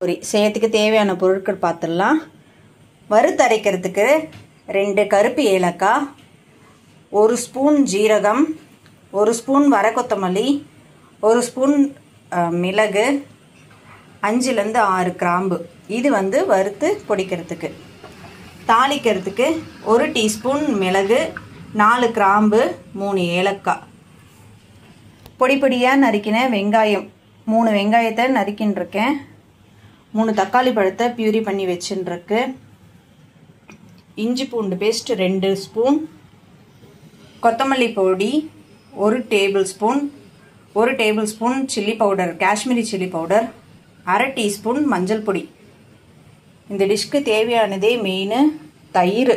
பூரி செய்யறதுக்கு தேவையான பொருட்கள் பார்த்துடலாம். வறுத்தரைக்கிறதுக்கு 2 கருப்பு ஏலக்காய், 1 ஸ்பூன் ஜீரகம், 1 ஸ்பூன் வரக்கொத்தமல்லி, 1 ஸ்பூன் மிளகு, 5லேருந்து 6 கிராம்பு. இது வறுத்து பொடிக்கிறதுக்கு. தாளிக்கிறதுக்கு 1 டீஸ்பூன் மிளகு, 4 கிராம்பு, 3 ஏலக்காய். பொடி பொடியாக நறுக்கின வெங்காயம் 3 வெங்காயத்தை நறுக்கின்றிருக்கேன். 3 தக்காளி பழத்தை பியூரி பண்ணி வச்சுருக்கு. இஞ்சி பூண்டு பேஸ்ட் 2 ஸ்பூன், கொத்தமல்லி பொடி 1 table spoon, 1 table spoon chilli powder, Kashmiri chilli powder, 1/2 teaspoon மஞ்சள் பொடி. இந்த டிஷ்க்கு தேவையானதே மெயின் தயிர்.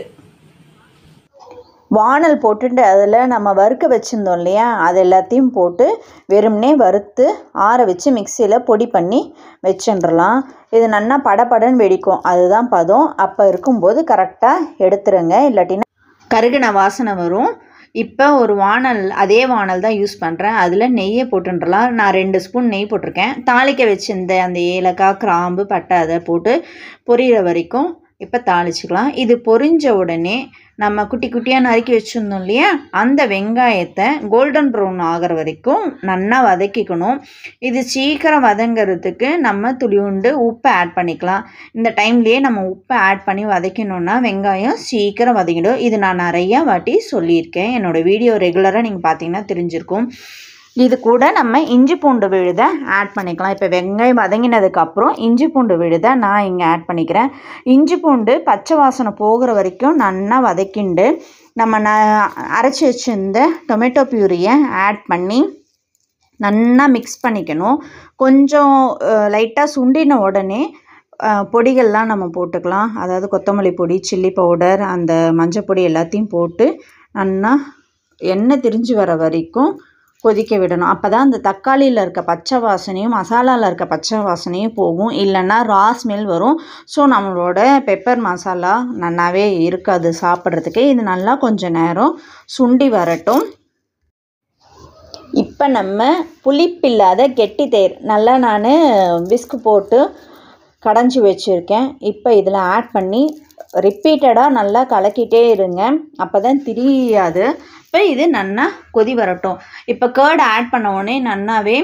வானல் போட்டுட்டு அதில் நம்ம வறுக்க வச்சுருந்தோம் இல்லையா, அது எல்லாத்தையும் போட்டு வெறுமனே வறுத்து ஆற வச்சு மிக்சியில் பொடி பண்ணி வச்சுடலாம். இது நல்லா படபடன்னு வெடிக்கும், அதுதான் பதம். அப்போ இருக்கும்போது கரெக்டாக எடுத்துருங்க, இல்லாட்டினா கருகின வாசனை வரும். இப்போ ஒரு வானல், அதே வானல் தான் யூஸ் பண்ணுறேன். அதில் நெய்யை போட்டுடலாம். நான் 2 ஸ்பூன் நெய் போட்டிருக்கேன். தாளிக்க வச்சுருந்த அந்த ஏலக்காய், கிராம்பு, பட்டை அதை போட்டு பொரியிற வரைக்கும் இப்போ தாளிச்சுக்கலாம். இது பொரிஞ்ச உடனே நம்ம குட்டி குட்டியாக நறுக்கி வச்சுருந்தோம் இல்லையா, அந்த வெங்காயத்தை கோல்டன் ப்ரௌன் ஆகிற வரைக்கும் நல்லா வதக்கிக்கணும். இது சீக்கிரம் வதங்கிறதுக்கு நம்ம துளியுண்டு உப்பு ஆட் பண்ணிக்கலாம். இந்த டைம்லேயே நம்ம உப்பை ஆட் பண்ணி வதக்கணுன்னா வெங்காயம் சீக்கிரம் வதங்கிடும். இது நான் நிறையா வாட்டி சொல்லியிருக்கேன். என்னோடய வீடியோ ரெகுலராக நீங்கள் பார்த்தீங்கன்னா தெரிஞ்சிருக்கும். இது கூட நம்ம இஞ்சி பூண்டு விழுதை ஆட் பண்ணிக்கலாம். இப்போ வெங்காயம் வதங்கினதுக்கப்புறம் இஞ்சி பூண்டு விழுதை நான் இங்கே ஆட் பண்ணிக்கிறேன். இஞ்சி பூண்டு பச்சை வாசனை போகிற வரைக்கும் நல்லா வதக்கிண்டு நம்ம அரைச்சி வச்சுருந்த டொமேட்டோ பியூரியை ஆட் பண்ணி நல்லா மிக்ஸ் பண்ணிக்கணும். கொஞ்சம் லைட்டாக சுண்டின உடனே பொடிகள்லாம் நம்ம போட்டுக்கலாம். அதாவது கொத்தமல்லி பொடி, சில்லி பவுடர், அந்த மஞ்சள் பொடி எல்லாத்தையும் போட்டு நல்லா எண்ணெய் திரிஞ்சு வர வரைக்கும் கொதிக்க விடணும். அப்போ தான் அந்த தக்காளியில் இருக்க பச்சை வாசனையும் மசாலாவில் இருக்க பச்சை வாசனையும் போகும், இல்லைன்னா ரா ஸ்மெல் வரும். ஸோ நம்மளோட பெப்பர் மசாலா நல்லாவே இருக்காது சாப்பிட்றதுக்கு. இது நல்லா கொஞ்சம் நேரம் சுண்டி வரட்டும். இப்போ நம்ம புளிப்பில்லாத கெட்டி தயிர் நல்லா நான் விஸ்கு போட்டு கடைஞ்சி வச்சுருக்கேன். இப்போ இதில் ஆட் பண்ணி ரிப்பீட்டடாக நல்லா கலக்கிட்டே இருங்க, அப்போ தான் திரியாது. இப்போ இது நல்லா கொதி வரட்டும். இப்போ கேர்டு ஆட் பண்ண உடனே நல்லாவே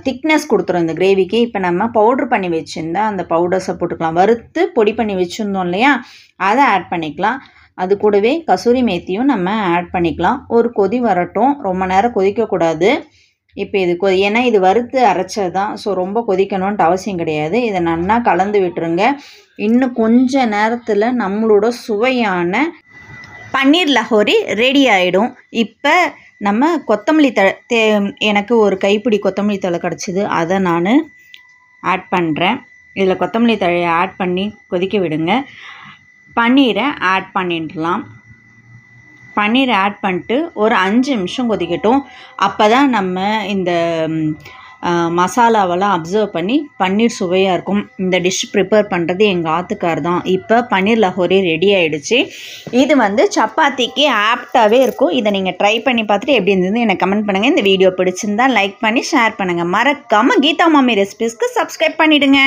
திக்னஸ் கொடுத்துரும் இந்த கிரேவிக்கு. இப்போ நம்ம பவுட்ரு பண்ணி வச்சுருந்தா அந்த பவுடர்ஸை போட்டுக்கலாம். வறுத்து பொடி பண்ணி வச்சுருந்தோம் இல்லையா, அதை ஆட் பண்ணிக்கலாம். அது கூடவே கசூரி மேத்தியும் நம்ம ஆட் பண்ணிக்கலாம். ஒரு கொதி வரட்டும், ரொம்ப நேரம் கொதிக்கக்கூடாது. இப்போ இது ஏன்னா இது வறுத்து அரைச்சது தான், ஸோ ரொம்ப கொதிக்கணுன்ட்டு அவசியம் கிடையாது. இதை நல்லா கலந்து விட்டுருங்க. இன்னும் கொஞ்ச நேரத்தில் நம்மளோட சுவையான பன்னீர் லஹோரி ரெடி ஆகிடும். இப்போ நம்ம கொத்தமல்லி எனக்கு ஒரு கைப்பிடி கொத்தமல்லி தழை கிடச்சிது, அதை நான் ஆட் பண்ணுறேன். இதில் கொத்தமல்லி தழையை ஆட் பண்ணி கொதிக்க விடுங்க. பன்னீரை ஆட் பண்ணிடலாம். பன்னீரை ஆட் பண்ணிட்டு ஒரு 5 நிமிஷம் கொதிக்கட்டும். அப்போ தான் நம்ம இந்த மசாலாவெல்லாம் அப்சர்வ் பண்ணி பன்னீர் சுவையாக இருக்கும். இந்த டிஷ் ப்ரிப்பேர் பண்ணுறது எங்கள் ஆத்துக்கார் தான். இப்போ பன்னீர் லஹோரி ரெடி ஆகிடுச்சு. இது சப்பாத்திக்கு ஆப்டாகவே இருக்கும். இதை நீங்கள் ட்ரை பண்ணி பார்த்துட்டு எப்படி இருந்தது எனக்கு கமெண்ட் பண்ணுங்கள். இந்த வீடியோ பிடிச்சிருந்தால் லைக் பண்ணி ஷேர் பண்ணுங்கள். மறக்காமல் கீதா மாமி ரெசிபீஸ்க்கு சப்ஸ்கிரைப் பண்ணிவிடுங்க.